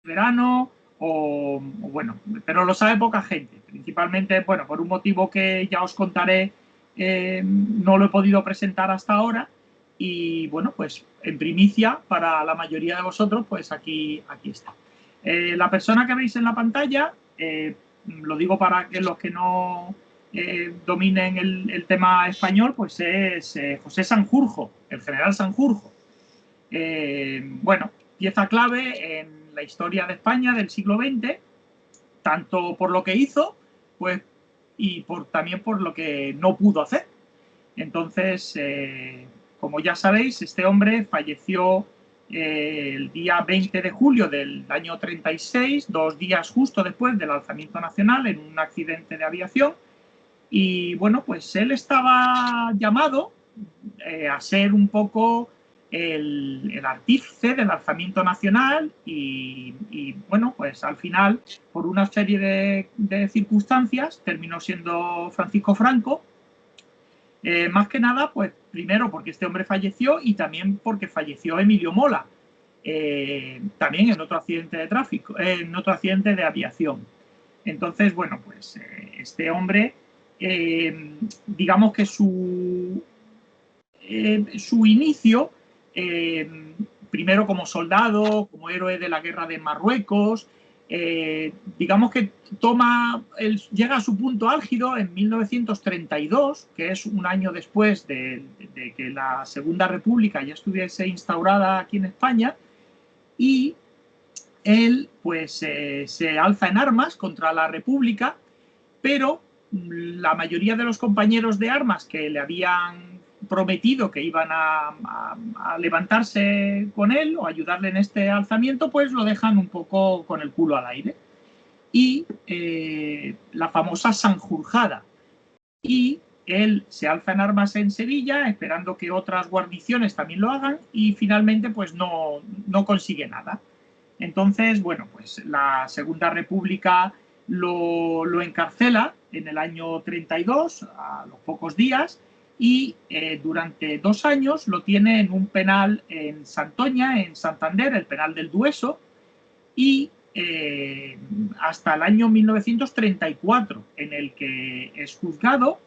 verano, bueno, pero lo sabe poca gente, principalmente, bueno, por un motivo que ya os contaré, no lo he podido presentar hasta ahora y, bueno, pues en primicia para la mayoría de vosotros, pues aquí está. La persona que veis en la pantalla, lo digo para que los que no dominen el tema español, pues es José Sanjurjo, el general Sanjurjo. Bueno, pieza clave en la historia de España del siglo XX, tanto por lo que hizo, pues, y también por lo que no pudo hacer. Entonces, como ya sabéis, este hombre falleció el día 20 de julio del año 36, 2 días justo después del alzamiento nacional, en un accidente de aviación. Y bueno, pues él estaba llamado a ser un poco el artífice del alzamiento nacional y, bueno, pues al final, por una serie de circunstancias, terminó siendo Francisco Franco. Más que nada, pues primero porque este hombre falleció y también porque falleció Emilio Mola, también en otro accidente de tráfico, en otro accidente de aviación. Entonces, bueno, pues este hombre, digamos que su inicio, primero como soldado, como héroe de la guerra de Marruecos, digamos que llega a su punto álgido en 1932, que es un año después de que la Segunda República ya estuviese instaurada aquí en España, y él pues se alza en armas contra la República, pero la mayoría de los compañeros de armas que le habían prometido que iban a levantarse con él o ayudarle en este alzamiento, pues lo dejan un poco con el culo al aire. Y la famosa Sanjurjada. Y él se alza en armas en Sevilla, esperando que otras guarniciones también lo hagan, y finalmente pues no consigue nada. Entonces, bueno, pues la Segunda República lo encarcela en el año 32, a los pocos días, y durante 2 años lo tiene en un penal en Santoña, en Santander, el penal del Dueso, y hasta el año 1934, en el que es juzgado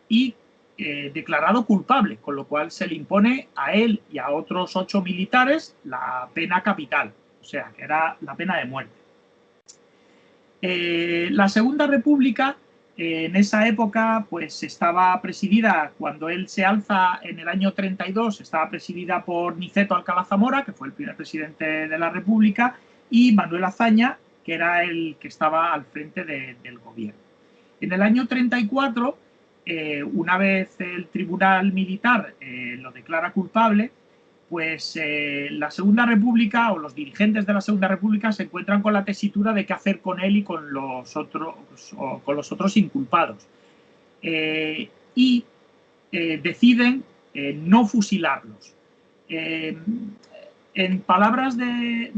y declarado culpable, con lo cual se le impone a él y a otros 8 militares la pena capital, o sea, que era la pena de muerte. La Segunda República, en esa época, pues estaba presidida, cuando él se alza en el año 32, estaba presidida por Niceto Alcalá Zamora, que fue el primer presidente de la República, y Manuel Azaña, que era el que estaba al frente del gobierno. En el año 34, una vez el tribunal militar lo declara culpable, pues la Segunda República o los dirigentes de la Segunda República se encuentran con la tesitura de qué hacer con él y con los otros inculpados. Y deciden no fusilarlos. En palabras de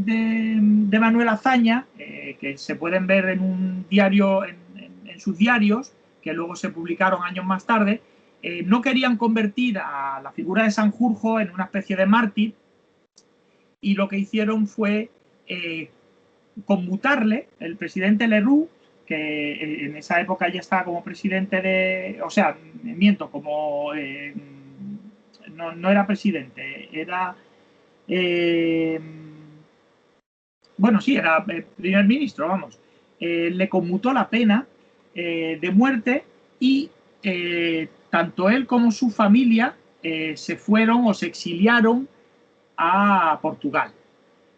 Manuel Azaña, que se pueden ver en un diario, en sus diarios, que luego se publicaron años más tarde, no querían convertir a la figura de Sanjurjo en una especie de mártir, y lo que hicieron fue conmutarle. El presidente Lerroux, que en esa época ya estaba como presidente como no era presidente, era bueno, sí, era primer ministro, vamos, le conmutó la pena de muerte, y tanto él como su familia se fueron o se exiliaron a Portugal.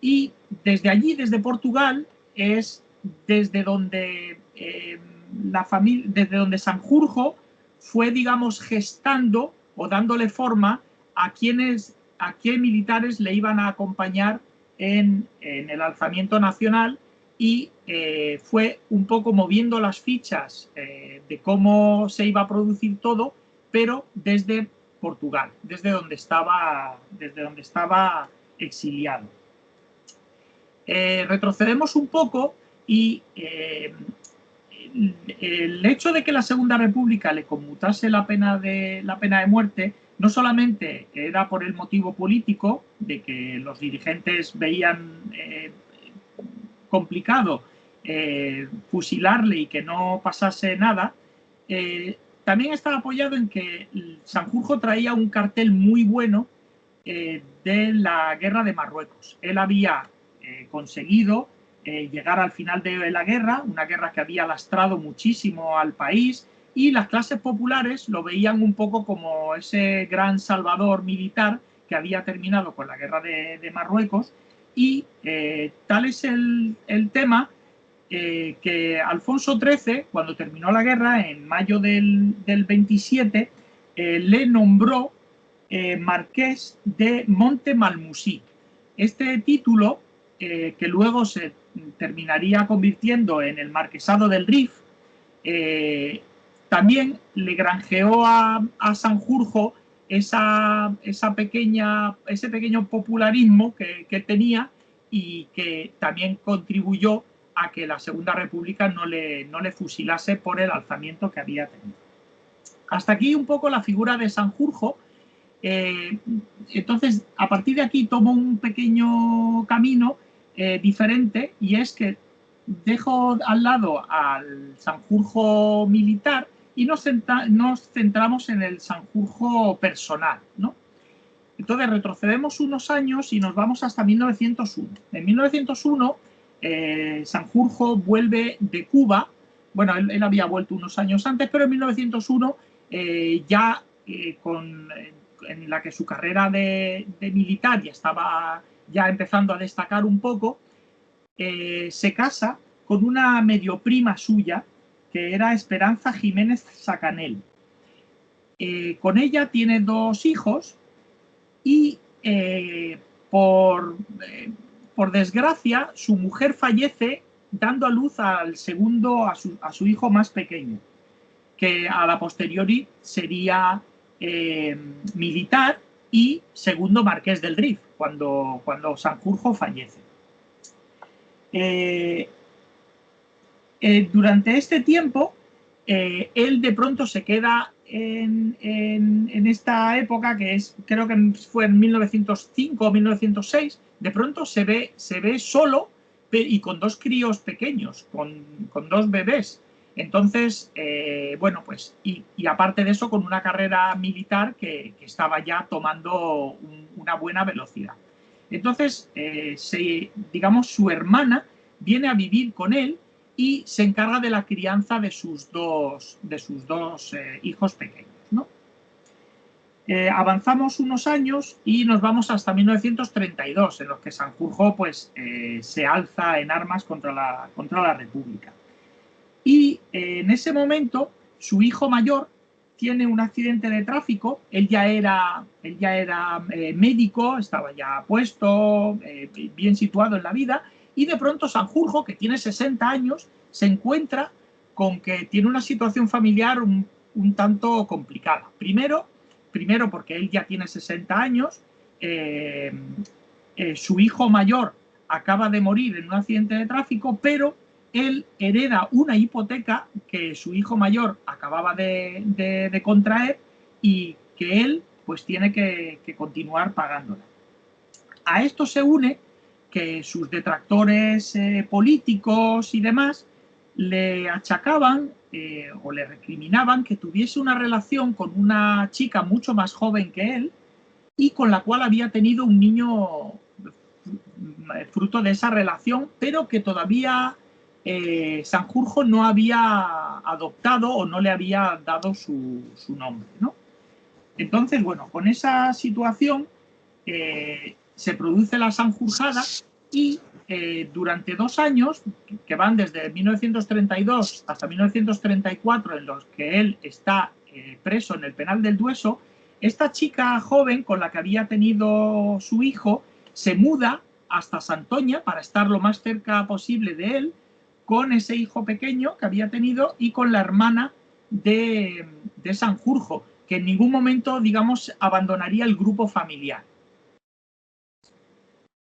Y desde allí, desde Portugal, es desde donde desde donde Sanjurjo fue, digamos, gestando o dándole forma a qué militares le iban a acompañar en el alzamiento nacional, y fue un poco moviendo las fichas de cómo se iba a producir todo, pero desde Portugal, desde donde estaba exiliado. Retrocedemos un poco y el hecho de que la Segunda República le conmutase la pena de muerte no solamente era por el motivo político de que los dirigentes veían complicado fusilarle y que no pasase nada, también estaba apoyado en que Sanjurjo traía un cartel muy bueno de la guerra de Marruecos. Él había conseguido llegar al final de la guerra, una guerra que había lastrado muchísimo al país, y las clases populares lo veían un poco como ese gran salvador militar que había terminado con la guerra de Marruecos, y tal es el tema que Alfonso XIII, cuando terminó la guerra, en mayo del 27, le nombró marqués de Montemalmusí. Este título, que luego se terminaría convirtiendo en el marquesado del Rif, también le granjeó a Sanjurjo ese pequeño popularismo que tenía, y que también contribuyó a que la Segunda República no le fusilase por el alzamiento que había tenido. Hasta aquí un poco la figura de Sanjurjo. Entonces, a partir de aquí tomo un pequeño camino diferente, y es que dejo al lado al Sanjurjo militar y nos centramos en el Sanjurjo personal, ¿no? Entonces retrocedemos unos años y nos vamos hasta 1901. En 1901 Sanjurjo vuelve de Cuba. Bueno, él había vuelto unos años antes, pero en 1901 ya en la que su carrera de militar ya estaba empezando a destacar un poco, se casa con una medio prima suya, que era Esperanza Jiménez Sacanel. Con ella tiene 2 hijos y por desgracia su mujer fallece dando a luz al segundo, a su hijo más pequeño, que a la posteriori sería militar y segundo marqués del Rif cuando Sanjurjo fallece. Durante este tiempo él de pronto se queda en esta época, que creo que fue en 1905 o 1906, de pronto se ve solo y con 2 críos pequeños, con 2 bebés. Entonces, bueno, pues, y aparte de eso, con una carrera militar que estaba ya tomando una buena velocidad. Entonces, digamos, su hermana viene a vivir con él y se encarga de la crianza de sus dos hijos pequeños, ¿no? Avanzamos unos años y nos vamos hasta 1932, en los que Sanjurjo pues, se alza en armas contra la República. Y en ese momento su hijo mayor tiene un accidente de tráfico. Él ya era médico, estaba ya puesto, bien situado en la vida, y de pronto Sanjurjo, que tiene 60 años, se encuentra con que tiene una situación familiar un tanto complicada. Primero porque él ya tiene 60 años, su hijo mayor acaba de morir en un accidente de tráfico, pero él hereda una hipoteca que su hijo mayor acababa de contraer y que él pues tiene que continuar pagándola. A esto se une que sus detractores políticos y demás le achacaban o le recriminaban que tuviese una relación con una chica mucho más joven que él y con la cual había tenido un niño fruto de esa relación, pero que todavía Sanjurjo no había adoptado o no le había dado su nombre, ¿no? Entonces, bueno, con esa situación se produce la Sanjurjada y durante 2 años, que van desde 1932 hasta 1934, en los que él está preso en el penal del Dueso, esta chica joven con la que había tenido su hijo se muda hasta Santoña para estar lo más cerca posible de él, con ese hijo pequeño que había tenido y con la hermana de Sanjurjo, que en ningún momento, digamos, abandonaría el grupo familiar.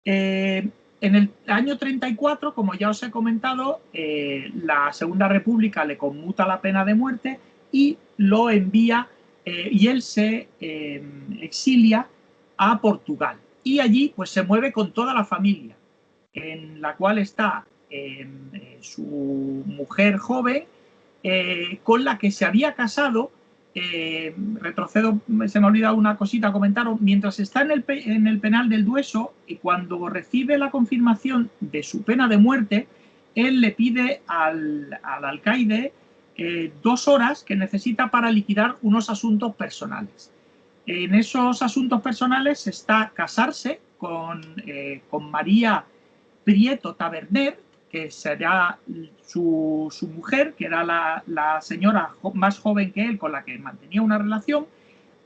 En el año 34, como ya os he comentado, la Segunda República le conmuta la pena de muerte y lo envía, y él se exilia a Portugal. Y allí pues se mueve con toda la familia, en la cual está su mujer joven, con la que se había casado. Retrocedo, se me ha olvidado una cosita, comentaron, mientras está en el penal del Dueso, y cuando recibe la confirmación de su pena de muerte, él le pide al alcaide 2 horas que necesita para liquidar unos asuntos personales. En esos asuntos personales está casarse con María Prieto Taberner, que será su mujer, que era la señora más joven que él con la que mantenía una relación,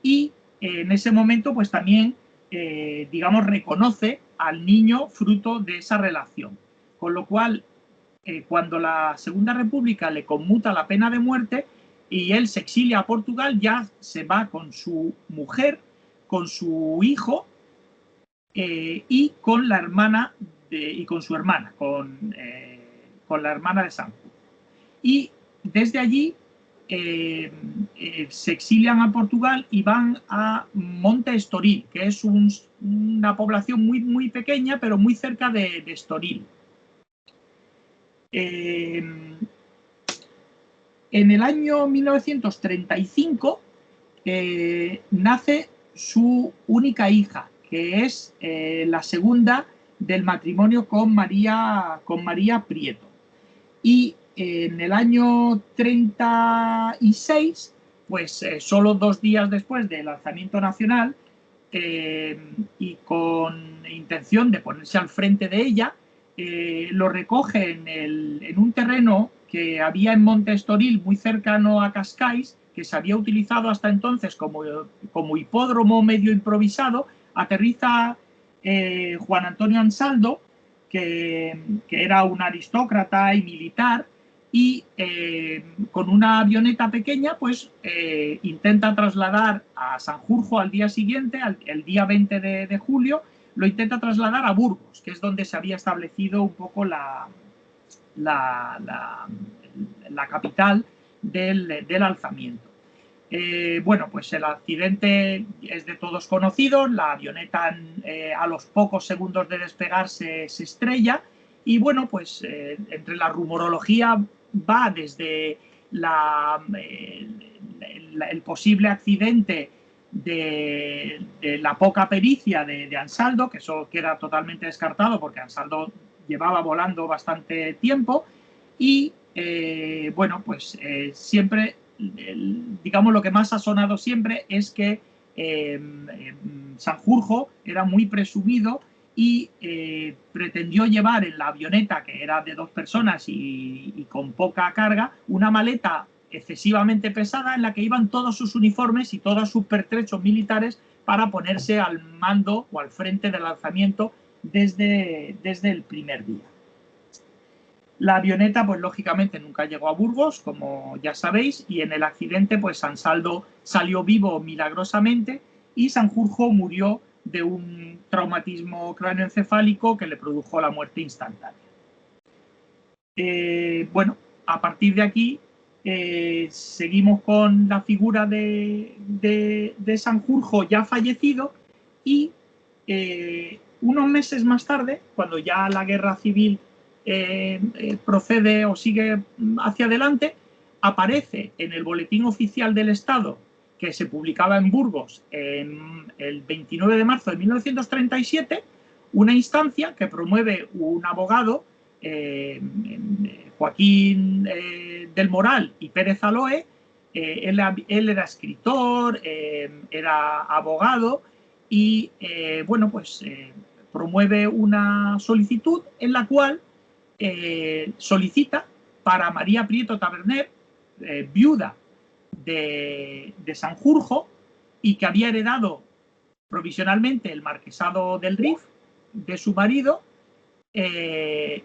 y en ese momento pues también, digamos, reconoce al niño fruto de esa relación. Con lo cual, cuando la Segunda República le conmuta la pena de muerte y él se exilia a Portugal, ya se va con su mujer, con su hijo y con la hermana y con su hermana, con la hermana de Sanjurjo. Y desde allí se exilian a Portugal y van a Monte Estoril, que es una población muy, muy pequeña, pero muy cerca de Estoril. En el año 1935 nace su única hija, que es la segunda del matrimonio con María Prieto. Y en el año 36, pues solo 2 días después del alzamiento nacional, y con intención de ponerse al frente de ella, lo recoge en un terreno que había en Monte Estoril, muy cercano a Cascais, que se había utilizado hasta entonces como hipódromo medio improvisado. Aterriza Juan Antonio Ansaldo, que era un aristócrata y militar, y con una avioneta pequeña pues intenta trasladar a Sanjurjo al día siguiente, el día 20 de julio, lo intenta trasladar a Burgos, que es donde se había establecido un poco la capital del alzamiento. Bueno, pues el accidente es de todos conocido, la avioneta a los pocos segundos de despegar se estrella, y bueno, pues entre la rumorología va desde el posible accidente de la poca pericia de Ansaldo, que eso queda totalmente descartado porque Ansaldo llevaba volando bastante tiempo, y bueno, pues siempre, digamos, lo que más ha sonado siempre es que Sanjurjo era muy presumido y pretendió llevar en la avioneta, que era de 2 personas y con poca carga, una maleta excesivamente pesada en la que iban todos sus uniformes y todos sus pertrechos militares para ponerse al mando o al frente del alzamiento desde el primer día. La avioneta, pues lógicamente nunca llegó a Burgos, como ya sabéis, y en el accidente, pues Ansaldo salió vivo milagrosamente y Sanjurjo murió de un traumatismo cráneoencefálico que le produjo la muerte instantánea. Bueno, a partir de aquí seguimos con la figura de Sanjurjo ya fallecido, y unos meses más tarde, cuando ya la guerra civil procede o sigue hacia adelante, aparece en el Boletín Oficial del Estado, que se publicaba en Burgos el 29 de marzo de 1937, una instancia que promueve un abogado, Joaquín del Moral y Pérez Aloe. Él era escritor, era abogado, y bueno, pues promueve una solicitud en la cual solicita para María Prieto Taberner, viuda de Sanjurjo y que había heredado provisionalmente el marquesado del Rif de su marido, le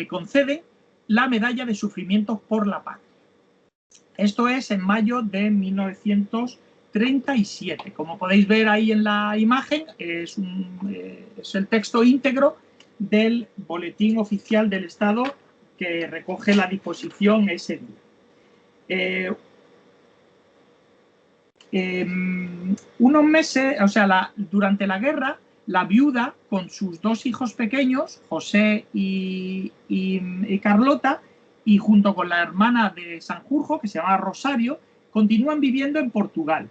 concede la medalla de sufrimientos por la patria. Esto es en mayo de 1937. Como podéis ver ahí en la imagen, es el texto íntegro del Boletín Oficial del Estado que recoge la disposición ese día. Unos meses, durante la guerra, la viuda con sus 2 hijos pequeños, José y Carlota, y junto con la hermana de Sanjurjo, que se llama Rosario, continúan viviendo en Portugal.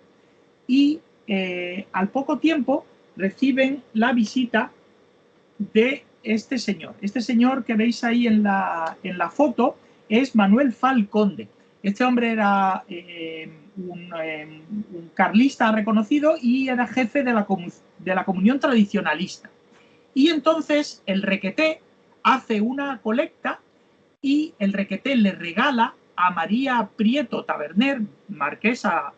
Y al poco tiempo reciben la visita de este señor. Este señor que veis ahí en la foto es Manuel Falconde. Este hombre era un carlista reconocido y era jefe de la comunión tradicionalista. Y entonces el Requeté hace una colecta y el Requeté le regala a María Prieto Taberner, marquesa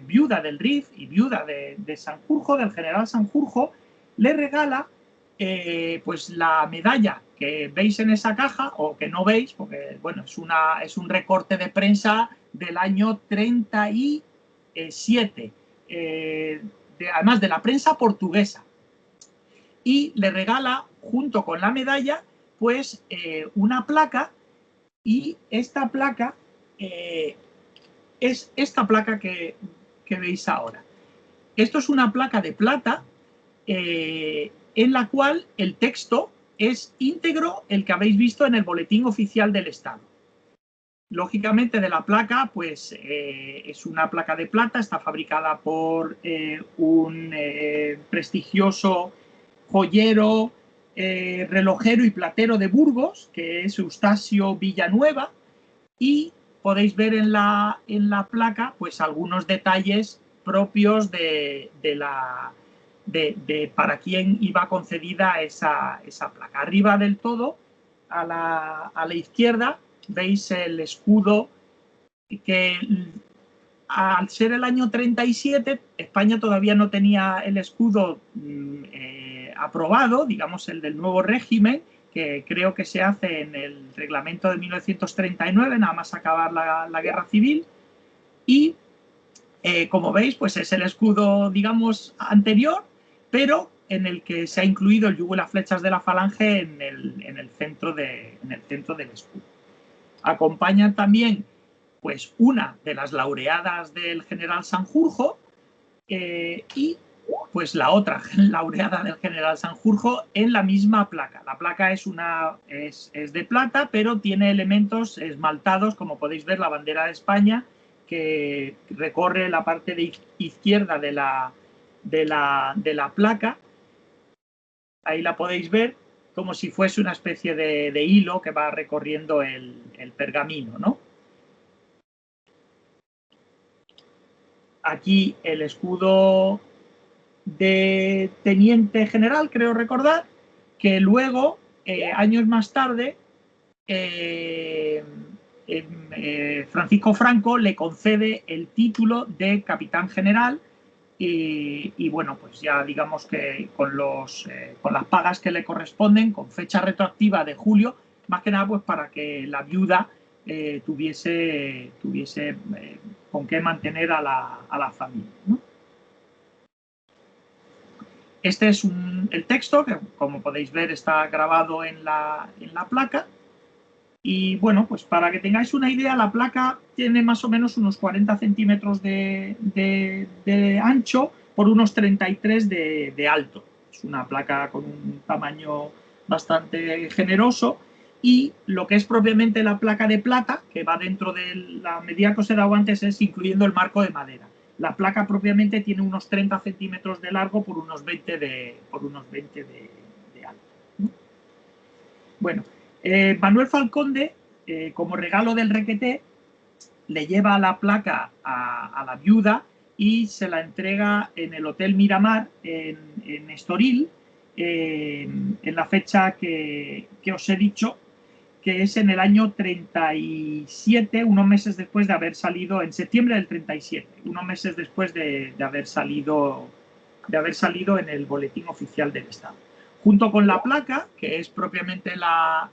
viuda del Rif y viuda de Sanjurjo, del general Sanjurjo, le regala pues la medalla que veis en esa caja, o que no veis, porque bueno, es un recorte de prensa del año 37, además de la prensa portuguesa. Y le regala, junto con la medalla, pues una placa, y esta placa es esta placa que veis ahora. Esto es una placa de plata en la cual el texto es íntegro el que habéis visto en el Boletín Oficial del Estado. Lógicamente, de la placa, pues es una placa de plata, está fabricada por un prestigioso joyero, relojero y platero de Burgos, que es Eustacio Villanueva, y podéis ver en la placa pues algunos detalles propios de para quién iba concedida esa placa. Arriba del todo, a la izquierda, veis el escudo que, al ser el año 37, España todavía no tenía el escudo aprobado, digamos el del nuevo régimen, que creo que se hace en el reglamento de 1939, nada más acabar la guerra civil. Y como veis, pues es el escudo, digamos, anterior, pero en el que se ha incluido el yugo y las flechas de la falange en el centro del escudo. Acompañan también pues una de las laureadas del general Sanjurjo y pues la otra laureada del general Sanjurjo en la misma placa. La placa es de plata, pero tiene elementos esmaltados, como podéis ver, la bandera de España, que recorre la parte de izquierda de la placa. Ahí la podéis ver como si fuese una especie de hilo que va recorriendo el pergamino, ¿no? Aquí el escudo de teniente general, creo recordar, que luego, años más tarde, Francisco Franco le concede el título de capitán general y bueno, pues ya digamos que con las pagas que le corresponden, con fecha retroactiva de julio, más que nada pues para que la viuda tuviese con qué mantener a la familia, ¿no? Este es el texto que, como podéis ver, está grabado en la placa. Y bueno, pues para que tengáis una idea, la placa tiene más o menos unos 40 centímetros de ancho por unos 33 de alto. Es una placa con un tamaño bastante generoso. Y lo que es propiamente la placa de plata, que va dentro de la medida que os he dado antes, es incluyendo el marco de madera. La placa propiamente tiene unos 30 centímetros de largo por unos 20 de alto, ¿no? Bueno, Manuel Falconde, como regalo del Requeté, le lleva la placa a la viuda y se la entrega en el Hotel Miramar en Estoril, en la fecha que os he dicho, que es en el año 37, unos meses después de haber salido, en septiembre del 37, unos meses después de haber salido en el Boletín Oficial del Estado. Junto con la placa, que es propiamente la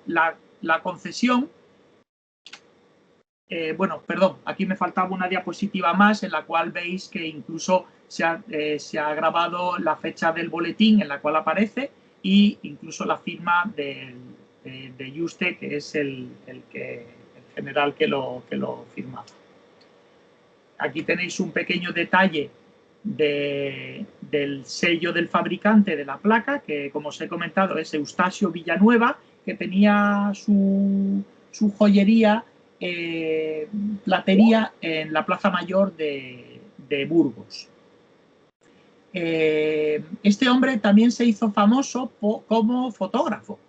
concesión. Bueno, perdón, aquí me faltaba una diapositiva más en la cual veis que incluso se ha grabado la fecha del boletín en la cual aparece, y incluso la firma de Yuste, que es el general que lo firmaba. Aquí tenéis un pequeño detalle de del sello del fabricante de la placa, que como os he comentado es Eustacio Villanueva, que tenía su joyería, platería en la Plaza Mayor de Burgos. Este hombre también se hizo famoso como fotógrafo.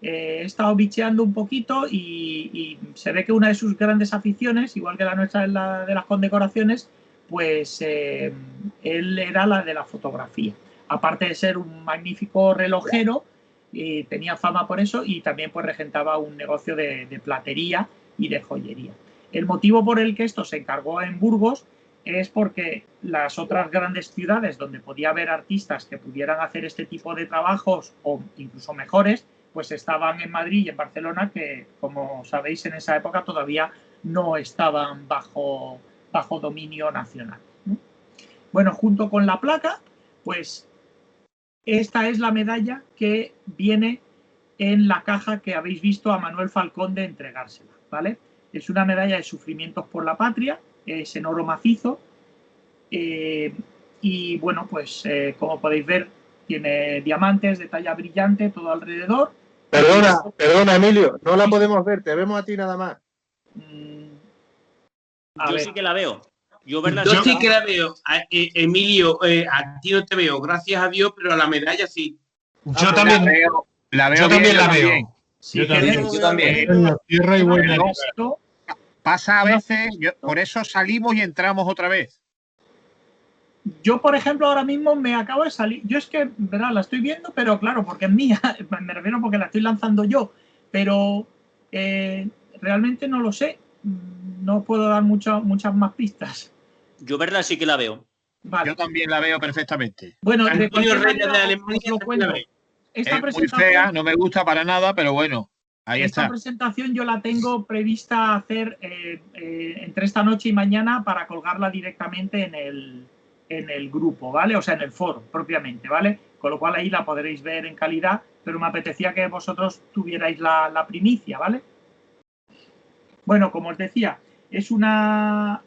He estado bicheando un poquito y se ve que una de sus grandes aficiones, igual que la nuestra es la de las condecoraciones, pues él era la de la fotografía. Aparte de ser un magnífico relojero, tenía fama por eso y también pues regentaba un negocio de platería y de joyería. El motivo por el que esto se encargó en Burgos es porque las otras grandes ciudades donde podía haber artistas que pudieran hacer este tipo de trabajos o incluso mejores, pues estaban en Madrid y en Barcelona, que como sabéis en esa época todavía no estaban bajo dominio nacional. Bueno, junto con la placa, pues esta es la medalla que viene en la caja que habéis visto a Manuel Falcón de entregársela, ¿vale? Es una medalla de sufrimientos por la patria, es en oro macizo y bueno, pues como podéis ver tiene diamantes de talla brillante todo alrededor. Perdona, Emilio, no la podemos ver, te vemos a ti nada más. Yo sí que la veo. Yo sí que la veo. Emilio, a ti no te veo, gracias a Dios, pero a la medalla sí. Yo también la veo. Yo también la veo. Yo también. Tierra y buena. Pasa a veces, por eso salimos y entramos otra vez. Yo, por ejemplo, ahora mismo me acabo de salir. Yo es que, ¿verdad? La estoy viendo, pero claro, porque es mía. Me refiero porque la estoy lanzando yo. Pero realmente no lo sé. No puedo dar muchas más pistas. Yo, verdad, sí que la veo. Vale. Yo también la veo perfectamente. Bueno, Antonio Reyes de Alemania esta es muy fea, no me gusta para nada, pero bueno, ahí está. Esta presentación yo la tengo prevista hacer entre esta noche y mañana para colgarla directamente en el grupo, ¿vale? O sea, en el foro propiamente, ¿vale? Con lo cual ahí la podréis ver en calidad, pero me apetecía que vosotros tuvierais la primicia, ¿vale? Bueno, como os decía, es una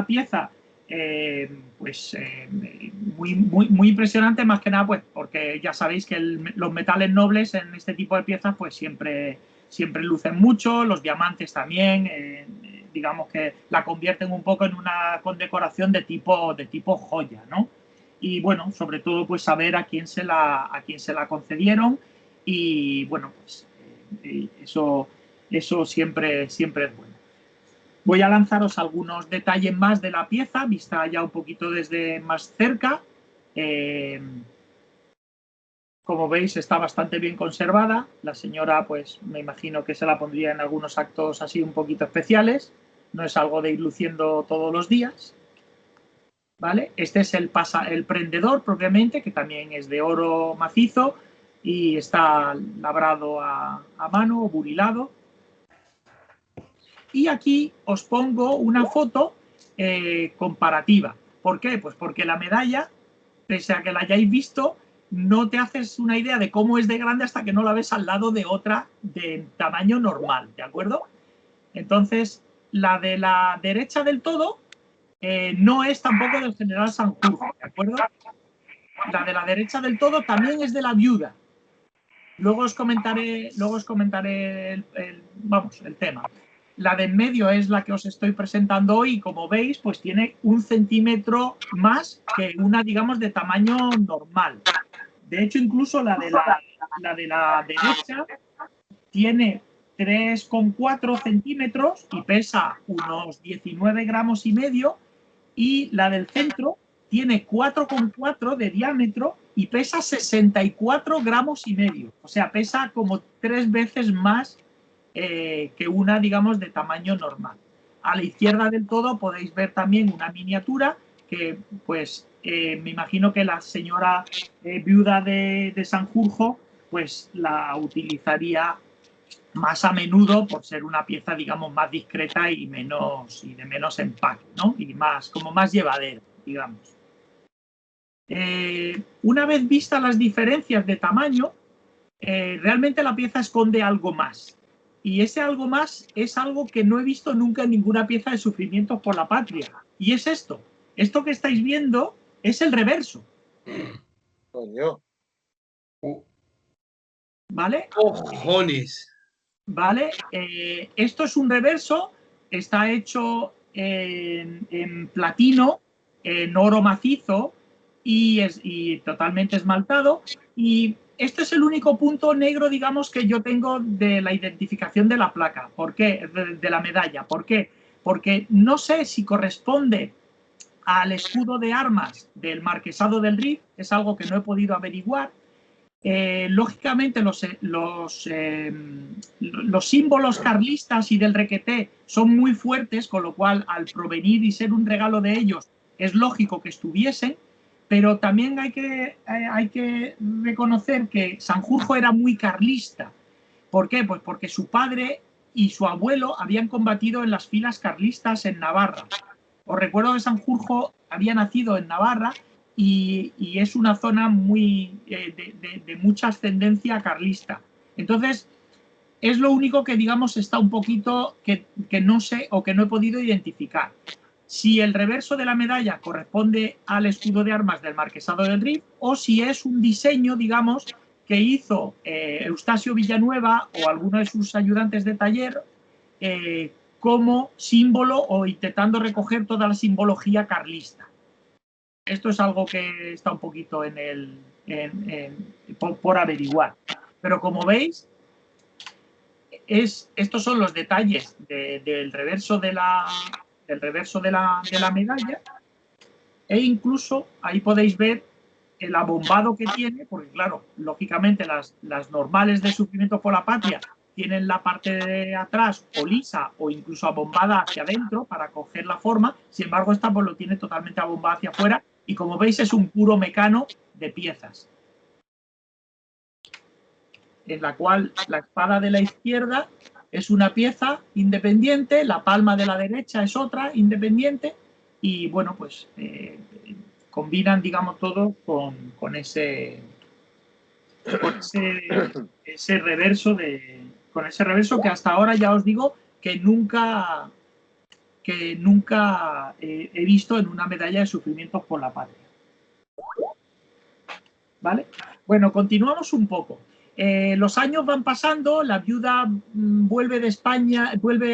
pieza muy impresionante, más que nada pues porque ya sabéis que los metales nobles en este tipo de piezas pues siempre lucen mucho, los diamantes también, digamos que la convierten un poco en una condecoración de tipo joya, ¿no? Y bueno, sobre todo pues saber a quién se la concedieron y bueno, pues eso siempre es bueno. Voy a lanzaros algunos detalles más de la pieza, vista ya un poquito desde más cerca. Como veis, está bastante bien conservada. La señora, pues, me imagino que se la pondría en algunos actos así un poquito especiales. No es algo de ir luciendo todos los días. ¿Vale? Este es el prendedor, propiamente, que también es de oro macizo y está labrado a mano o burilado. Y aquí os pongo una foto comparativa. ¿Por qué? Pues porque la medalla, pese a que la hayáis visto, no te haces una idea de cómo es de grande hasta que no la ves al lado de otra de tamaño normal, ¿de acuerdo? Entonces, la de la derecha del todo no es tampoco del general Sanjurjo, ¿de acuerdo? La de la derecha del todo también es de la viuda. Luego os comentaré el tema. La de en medio es la que os estoy presentando hoy y como veis, pues tiene 1 centímetro más que una, digamos, de tamaño normal. De hecho, incluso la de la derecha tiene 3,4 centímetros y pesa unos 19 gramos y medio y la del centro tiene 4,4 de diámetro y pesa 64 gramos y medio. O sea, pesa como 3 veces más que una, digamos, de tamaño normal. A la izquierda del todo podéis ver también una miniatura que, pues, me imagino que la señora viuda de Sanjurjo, pues, la utilizaría más a menudo por ser una pieza, digamos, más discreta y de menos empaque, ¿no? Y como más llevadera, digamos. Una vez vistas las diferencias de tamaño, realmente la pieza esconde algo más. Y ese algo más es algo que no he visto nunca en ninguna pieza de sufrimientos por la patria. Y es esto. Esto que estáis viendo es el reverso. Coño. ¿Vale? Cojones. ¿Vale? Esto es un reverso, está hecho en platino, en oro macizo y totalmente esmaltado. Y este es el único punto negro, digamos, que yo tengo de la identificación de la placa. ¿Por qué? De la medalla. ¿Por qué? Porque no sé si corresponde al escudo de armas del Marquesado del Rif, es algo que no he podido averiguar. Lógicamente los símbolos carlistas y del Requeté son muy fuertes, con lo cual al provenir y ser un regalo de ellos es lógico que estuviesen, pero también hay que reconocer que Sanjurjo era muy carlista. ¿Por qué? Pues porque su padre y su abuelo habían combatido en las filas carlistas en Navarra. Os recuerdo que Sanjurjo había nacido en Navarra y es una zona muy de mucha ascendencia carlista. Entonces, es lo único que, digamos, está un poquito que no sé o que no he podido identificar. Si el reverso de la medalla corresponde al escudo de armas del Marquesado del Rif o si es un diseño, digamos, que hizo Eustasio Villanueva o alguno de sus ayudantes de taller como símbolo o intentando recoger toda la simbología carlista. Esto es algo que está un poquito por averiguar. Pero como veis, estos son los detalles del reverso de la medalla e incluso ahí podéis ver el abombado que tiene, porque claro, lógicamente las normales de Sufrimiento por la Patria tienen la parte de atrás o lisa o incluso abombada hacia adentro para coger la forma, sin embargo esta pues lo tiene totalmente abombada hacia afuera y como veis es un puro mecano de piezas, en la cual la espada de la izquierda es una pieza independiente, la palma de la derecha es otra independiente y bueno, pues combinan, digamos, todo con ese reverso que hasta ahora ya os digo que nunca he visto en una medalla de Sufrimientos por la Patria. ¿Vale? Bueno, continuamos un poco. Los años van pasando, la viuda vuelve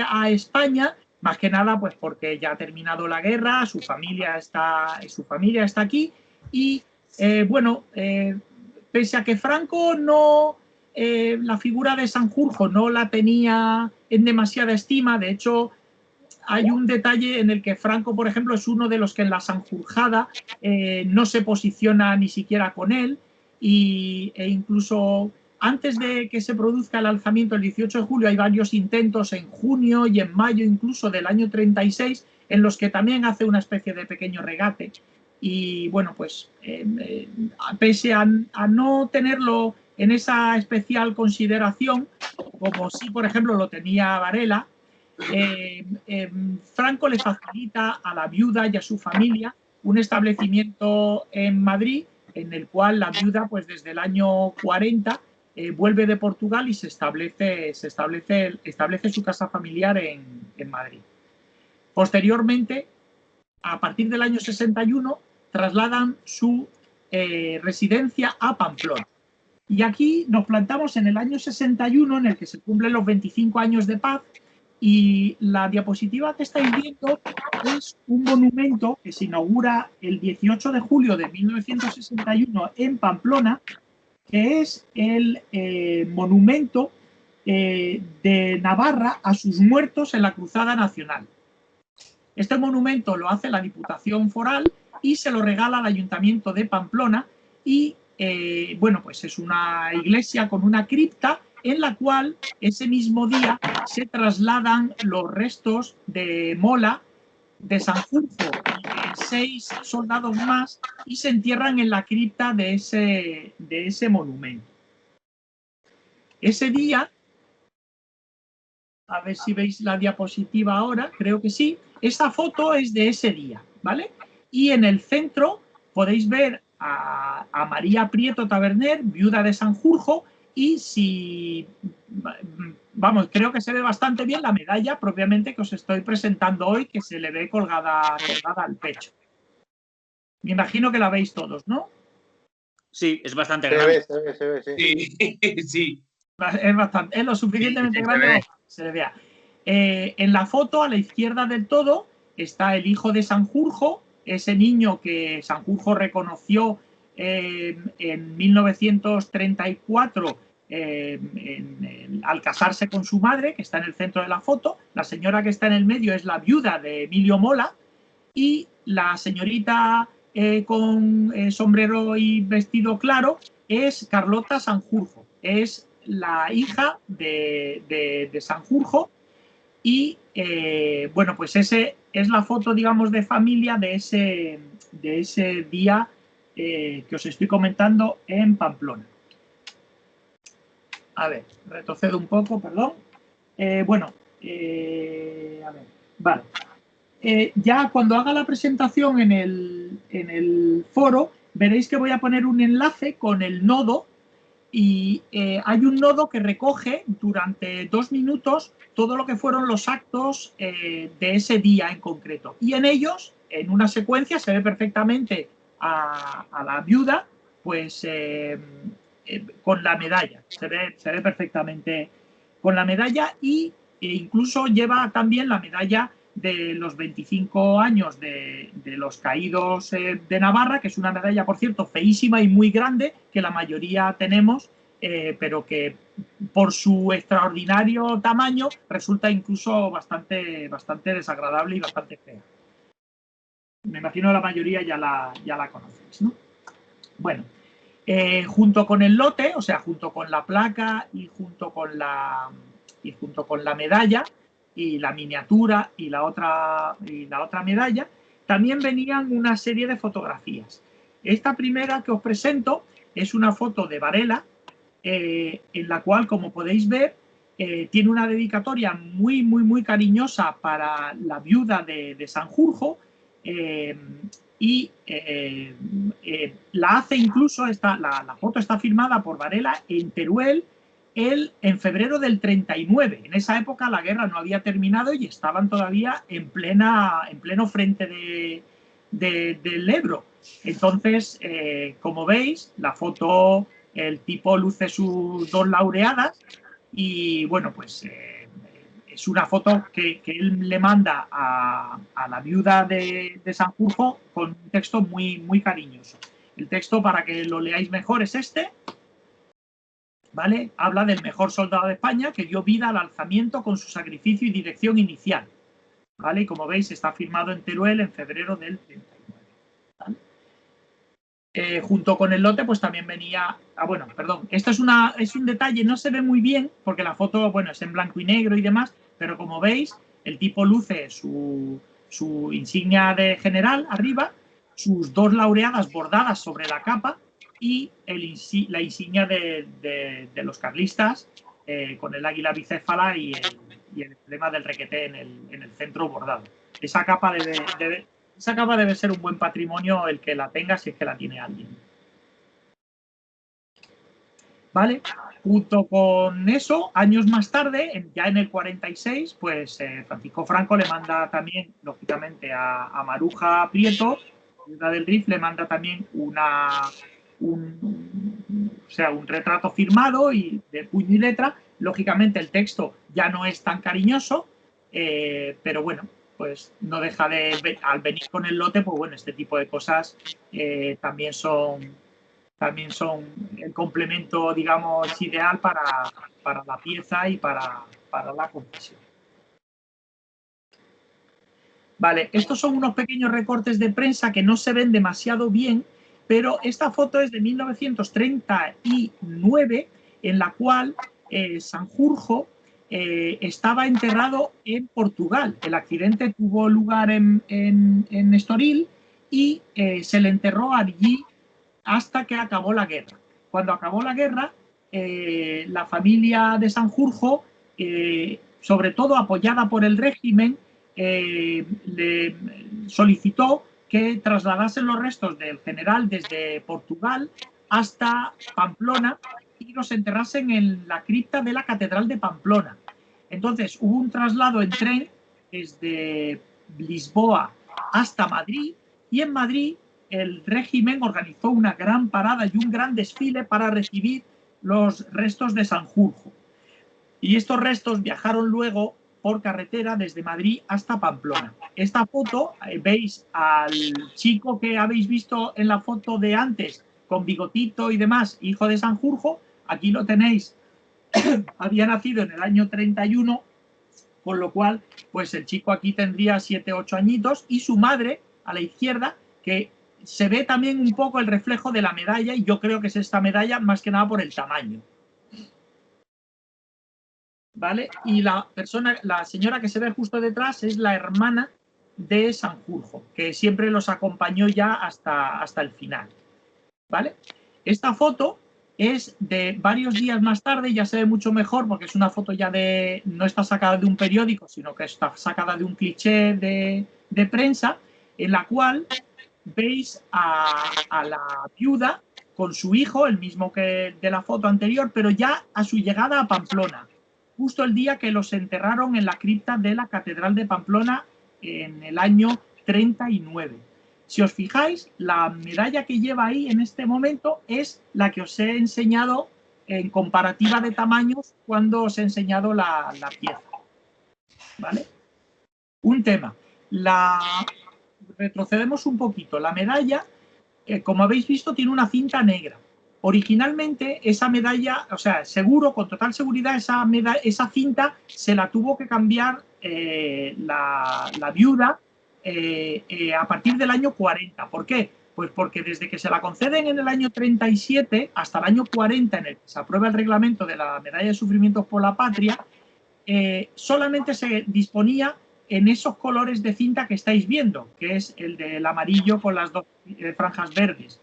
a España, más que nada pues porque ya ha terminado la guerra, su familia está aquí y bueno, pese a que Franco la figura de Sanjurjo no la tenía en demasiada estima, de hecho hay un detalle en el que Franco, por ejemplo, es uno de los que en la Sanjurjada no se posiciona ni siquiera con él e incluso antes de que se produzca el alzamiento el 18 de julio hay varios intentos en junio y en mayo incluso del año 36 en los que también hace una especie de pequeño regate y bueno, pues pese a no tenerlo en esa especial consideración, como sí, por ejemplo, lo tenía Varela, Franco le facilita a la viuda y a su familia un establecimiento en Madrid en el cual la viuda pues desde el año 40 vuelve de Portugal y se establece su casa familiar en Madrid. Posteriormente, a partir del año 61, trasladan su residencia a Pamplona. Y aquí nos plantamos en el año 61, en el que se cumplen los 25 años de paz, y la diapositiva que estáis viendo es un monumento que se inaugura el 18 de julio de 1961 en Pamplona, que es el monumento de Navarra a sus muertos en la Cruzada Nacional. Este monumento lo hace la Diputación Foral y se lo regala al Ayuntamiento de Pamplona y bueno, pues es una iglesia con una cripta en la cual ese mismo día se trasladan los restos de Mola, de Sanjurjo y de 6 soldados más y se entierran en la cripta de ese monumento. Ese día, a ver si veis la diapositiva ahora, creo que sí, esa foto es de ese día, ¿vale? Y en el centro podéis ver a María Prieto Taberner, viuda de Sanjurjo, y si, vamos, creo que se ve bastante bien la medalla propiamente que os estoy presentando hoy, que se le ve colgada al pecho. Me imagino que la veis todos, ¿no? Sí, es bastante Se grande. ve, sí. Sí, sí. Es lo suficientemente Sí, se grande ve. como para que se le vea. En la foto, a la izquierda del todo, está el hijo de Sanjurjo, ese niño que Sanjurjo reconoció en 1934 al casarse con su madre, que está en el centro de la foto. La señora que está en el medio es la viuda de Emilio Mola y la señorita con sombrero y vestido claro es Carlota Sanjurjo. Es la hija de Sanjurjo y bueno, pues ese es la foto, digamos, de familia de ese día que os estoy comentando en Pamplona. A ver, retrocedo un poco, perdón. Bueno, a ver, vale. Ya cuando haga la presentación en el foro, veréis que voy a poner un enlace con el nodo y hay un nodo que recoge durante 2 minutos todo lo que fueron los actos de ese día en concreto. Y en ellos, en una secuencia, se ve perfectamente a la viuda, pues con la medalla. Se ve perfectamente con la medalla e incluso lleva también la medalla de los 25 años de los caídos de Navarra, que es una medalla, por cierto, feísima y muy grande, que la mayoría tenemos, pero que por su extraordinario tamaño resulta incluso bastante desagradable y bastante fea. Me imagino la mayoría ya la conocéis, ¿no? Bueno, junto con el lote, o sea, junto con la placa y junto con la medalla y la miniatura y la otra medalla, también venían una serie de fotografías. Esta primera que os presento es una foto de Varela, en la cual, como podéis ver, tiene una dedicatoria muy cariñosa para la viuda de Sanjurjo, y la hace incluso, la foto está firmada por Varela en Teruel en febrero del 39. En esa época la guerra no había terminado y estaban todavía en pleno frente del Ebro. Entonces, como veis, la foto, el tipo luce sus 2 laureadas y bueno, pues es una foto que él le manda a la viuda de Sanjurjo con un texto muy cariñoso. El texto, para que lo leáis mejor, es este, ¿vale? Habla del mejor soldado de España que dio vida al alzamiento con su sacrificio y dirección inicial, ¿vale? Y como veis, está firmado en Teruel en febrero del 39. ¿Vale? Junto con el lote, pues también venía... bueno, perdón, esto es un detalle, no se ve muy bien, porque la foto, bueno, es en blanco y negro y demás, pero como veis, el tipo luce su insignia de general arriba, sus 2 laureadas bordadas sobre la capa y la insignia de los carlistas con el águila bicéfala y el emblema del requeté en el centro bordado. Esa capa debe ser un buen patrimonio el que la tenga, si es que la tiene alguien. ¿Vale? Junto con eso, años más tarde, ya en el 46, pues Francisco Franco le manda también, lógicamente, a Maruja Prieto, viuda del Rif, le manda también un retrato firmado y de puño y letra. Lógicamente, el texto ya no es tan cariñoso, pero bueno, pues no deja de, al venir con el lote, pues bueno, este tipo de cosas también son el complemento, digamos, ideal para la pieza y para la confesión. Vale, estos son unos pequeños recortes de prensa que no se ven demasiado bien, pero esta foto es de 1939, en la cual Sanjurjo estaba enterrado en Portugal. El accidente tuvo lugar en Estoril y se le enterró allí hasta que acabó la guerra. Cuando acabó la guerra, la familia de Sanjurjo, sobre todo apoyada por el régimen, le solicitó que trasladasen los restos del general desde Portugal hasta Pamplona y los enterrasen en la cripta de la Catedral de Pamplona. Entonces hubo un traslado en tren desde Lisboa hasta Madrid y en Madrid el régimen organizó una gran parada y un gran desfile para recibir los restos de Sanjurjo. Y estos restos viajaron luego por carretera desde Madrid hasta Pamplona. Esta foto, veis al chico que habéis visto en la foto de antes, con bigotito y demás, hijo de Sanjurjo, aquí lo tenéis, había nacido en el año 31, con lo cual, pues el chico aquí tendría 7, 8 añitos, y su madre, a la izquierda, que se ve también un poco el reflejo de la medalla, y yo creo que es esta medalla más que nada por el tamaño. ¿Vale? Y la señora que se ve justo detrás es la hermana de Sanjurjo, que siempre los acompañó ya hasta el final. ¿Vale? Esta foto es de varios días más tarde, ya se ve mucho mejor porque es una foto ya no está sacada de un periódico, sino que está sacada de un cliché de prensa, en la cual veis a la viuda con su hijo, el mismo que de la foto anterior, pero ya a su llegada a Pamplona, justo el día que los enterraron en la cripta de la Catedral de Pamplona en el año 39. Si os fijáis, la medalla que lleva ahí en este momento es la que os he enseñado en comparativa de tamaños cuando os he enseñado la pieza. ¿Vale? Un tema. Retrocedemos un poquito. La medalla, como habéis visto, tiene una cinta negra. Originalmente esa medalla, o sea, seguro, con total seguridad, esa cinta se la tuvo que cambiar la viuda a partir del año 40. ¿Por qué? Pues porque desde que se la conceden en el año 37 hasta el año 40, en el que se aprueba el reglamento de la medalla de sufrimientos por la patria, solamente se disponía en esos colores de cinta que estáis viendo, que es el del amarillo con las 2 franjas verdes.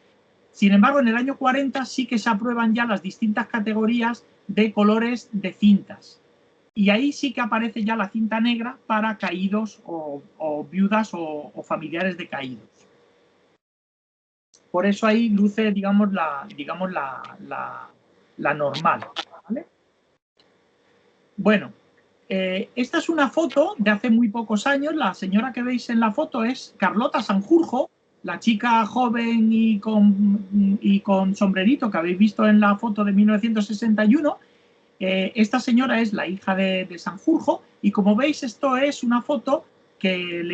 Sin embargo, en el año 40 sí que se aprueban ya las distintas categorías de colores de cintas. Y ahí sí que aparece ya la cinta negra para caídos o viudas o familiares de caídos. Por eso ahí luce, digamos, la normal. ¿Vale? Bueno, esta es una foto de hace muy pocos años. La señora que veis en la foto es Carlota Sanjurjo, la chica joven y con sombrerito que habéis visto en la foto de 1961. Esta señora es la hija de Sanjurjo y, como veis, esto es una foto que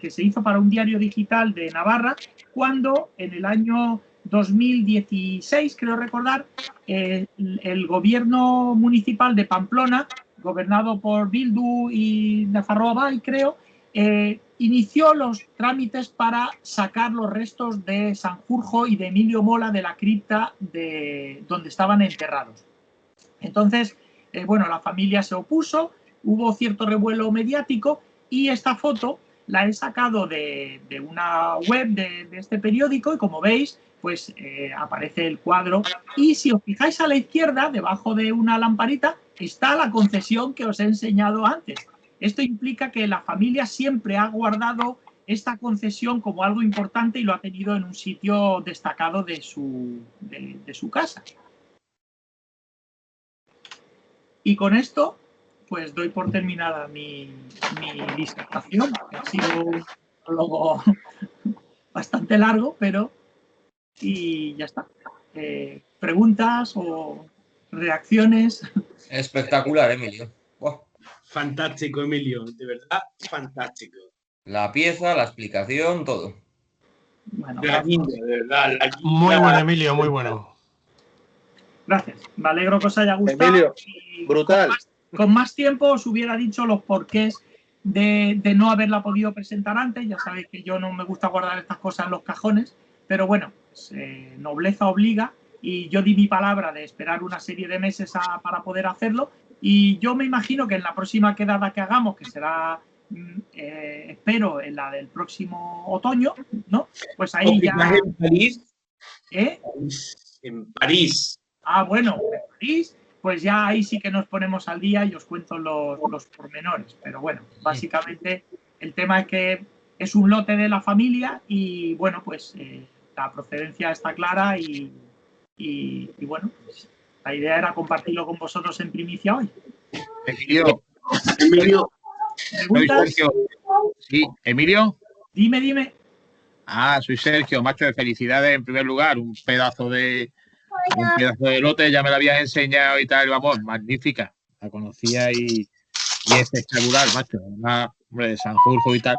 se hizo para un diario digital de Navarra cuando en el año 2016, creo recordar, el gobierno municipal de Pamplona, gobernado por Bildu y Nafarroa Bai, creo, inició los trámites para sacar los restos de Sanjurjo y de Emilio Mola de la cripta donde estaban enterrados. Entonces, bueno, la familia se opuso, hubo cierto revuelo mediático y esta foto la he sacado de una web de este periódico y, como veis, pues aparece el cuadro. Y si os fijáis a la izquierda, debajo de una lamparita, está la concesión que os he enseñado antes. Esto implica que la familia siempre ha guardado esta concesión como algo importante y lo ha tenido en un sitio destacado de su casa. Y con esto, pues doy por terminada mi disertación. Ha sido un prólogo bastante largo, pero... Y ya está. ¿Preguntas o reacciones? Espectacular, Emilio. Buah. Fantástico, Emilio. De verdad, fantástico. La pieza, la explicación, todo. Bueno, La guinda, de verdad. La guinda. Muy bueno, Emilio, muy bueno. Gracias. Me alegro que os haya gustado. Emilio, brutal. Con más tiempo os hubiera dicho los porqués de no haberla podido presentar antes. Ya sabéis que yo no me gusta guardar estas cosas en los cajones, pero bueno, pues, nobleza obliga y yo di mi palabra de esperar una serie de meses para poder hacerlo y yo me imagino que en la próxima quedada que hagamos, que será, espero, en la del próximo otoño, ¿no? Pues ahí ya... ¿En París? ¿Eh? En París. Ah, bueno, en París, pues ya ahí sí que nos ponemos al día y os cuento los pormenores. Pero bueno, básicamente el tema es que es un lote de la familia y bueno, pues la procedencia está clara y bueno, pues, la idea era compartirlo con vosotros en primicia hoy. Emilio. ¿Preguntas? Sí, Emilio. Dime. Ah, soy Sergio, macho, de felicidades en primer lugar. Un pedazo de lote, ya me la habías enseñado y tal, vamos, magnífica. La conocía y espectacular, macho. Una, hombre, de Sanjurjo y tal.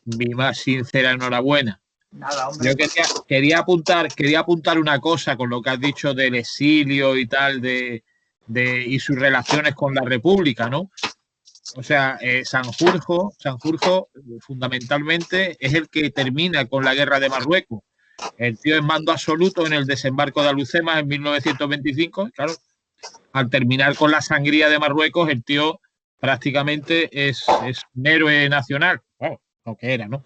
Mi más sincera enhorabuena. Nada, hombre. Yo quería apuntar una cosa con lo que has dicho del exilio y tal, y sus relaciones con la República, ¿no? O sea, Sanjurjo fundamentalmente es el que termina con la guerra de Marruecos. El tío es mando absoluto en el desembarco de Alhucemas en 1925. Claro, al terminar con la sangría de Marruecos, el tío prácticamente es un héroe nacional. Bueno, lo que era, ¿no?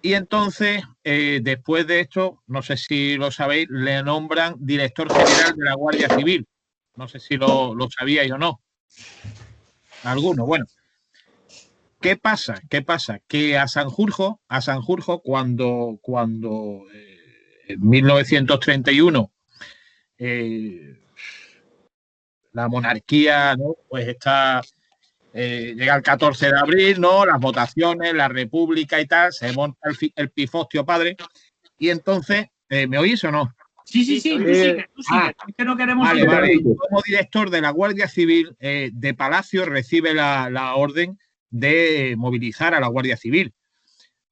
Y entonces, después de esto, no sé si lo sabéis, le nombran director general de la Guardia Civil. No sé si lo sabíais o no. Alguno, bueno. ¿Qué pasa? Que a Sanjurjo cuando en 1931 la monarquía, ¿no? Pues está llega el 14 de abril, ¿no? Las votaciones, la república y tal, se monta el pifostio padre y entonces, ¿me oís o no? Sí, tú sigue. Es que no queremos... Vale. Como director de la Guardia Civil de Palacio recibe la orden de movilizar a la Guardia Civil.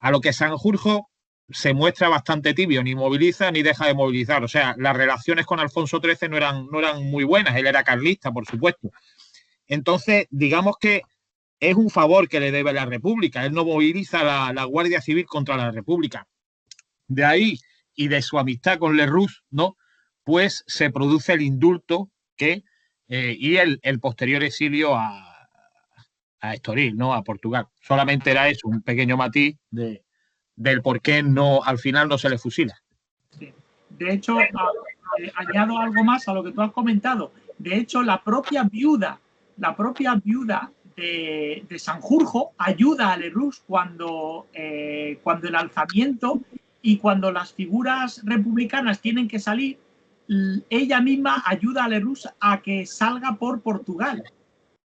A lo que Sanjurjo se muestra bastante tibio, ni moviliza ni deja de movilizar. O sea, las relaciones con Alfonso XIII no eran muy buenas. Él era carlista, por supuesto. Entonces, digamos que es un favor que le debe la República. Él no moviliza la Guardia Civil contra la República. De ahí y de su amistad con Lerroux, ¿no? Pues se produce el indulto y el posterior exilio a Estoril, ¿no? A Portugal. Solamente era eso, un pequeño matiz del por qué al final no se le fusila. Sí. De hecho, añado algo más a lo que tú has comentado. De hecho, la propia viuda de Sanjurjo ayuda a Lerroux cuando el alzamiento y cuando las figuras republicanas tienen que salir, ella misma ayuda a Lerroux a que salga por Portugal,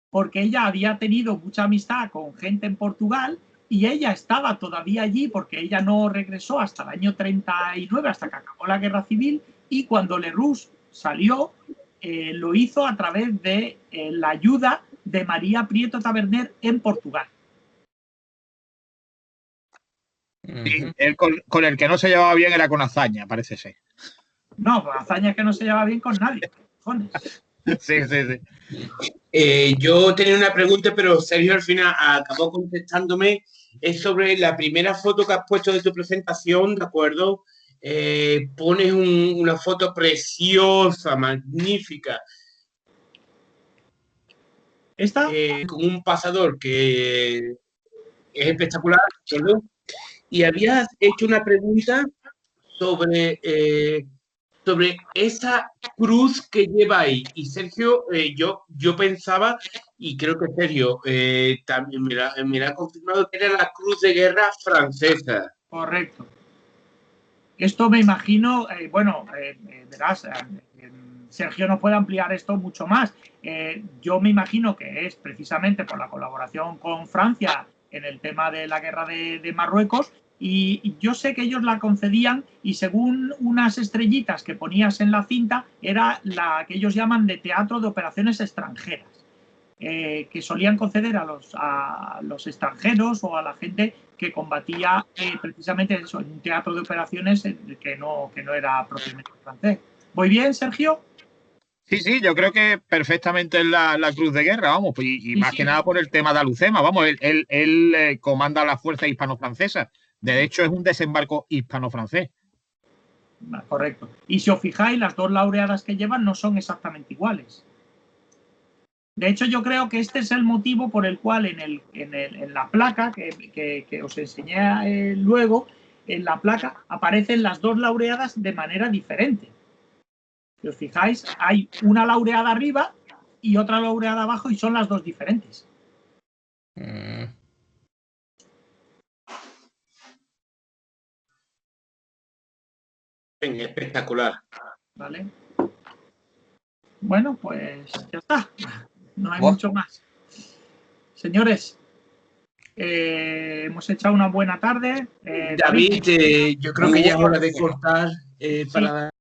porque ella había tenido mucha amistad con gente en Portugal y ella estaba todavía allí porque ella no regresó hasta el año 39, hasta que acabó la guerra civil, y cuando Lerroux salió, lo hizo a través de la ayuda de María Prieto Taberner en Portugal. Sí, él con el que no se llevaba bien era con Azaña, parece ser. No, pues Azaña es que no se lleva bien con nadie. Sí. Yo tenía una pregunta, pero Sergio al final acabó contestándome. Es sobre la primera foto que has puesto de tu presentación, ¿de acuerdo? Pones una foto preciosa, magnífica. ¿Esta? Con un pasador que es espectacular, ¿verdad? Y habías hecho una pregunta sobre esa cruz que lleva ahí. Y Sergio, yo pensaba, y creo que Sergio también me la ha confirmado, que era la cruz de guerra francesa. Correcto. Esto me imagino, verás, Sergio nos puede ampliar esto mucho más. Yo me imagino que es precisamente por la colaboración con Francia en el tema de la guerra de Marruecos, y yo sé que ellos la concedían, y según unas estrellitas que ponías en la cinta, era la que ellos llaman de teatro de operaciones extranjeras, que solían conceder a los extranjeros o a la gente que combatía precisamente eso, en un teatro de operaciones que no era propiamente francés. ¿Voy bien, Sergio? Sí, yo creo que perfectamente es la cruz de guerra, vamos, y más que nada por el tema de Alhucemas, vamos, él comanda las fuerzas hispano-francesas. De hecho, es un desembarco hispano-francés. Correcto. Y si os fijáis, las dos laureadas que llevan no son exactamente iguales. De hecho, yo creo que este es el motivo por el cual en la placa que os enseñé luego, en la placa aparecen las dos laureadas de manera diferente. Si os fijáis, hay una laureada arriba y otra laureada abajo, y son las dos diferentes. Espectacular. ¿Vale? Bueno, pues ya está. No hay mucho más. Señores, Hemos echado una buena tarde. David, yo creo que ya es hora de cortar para dar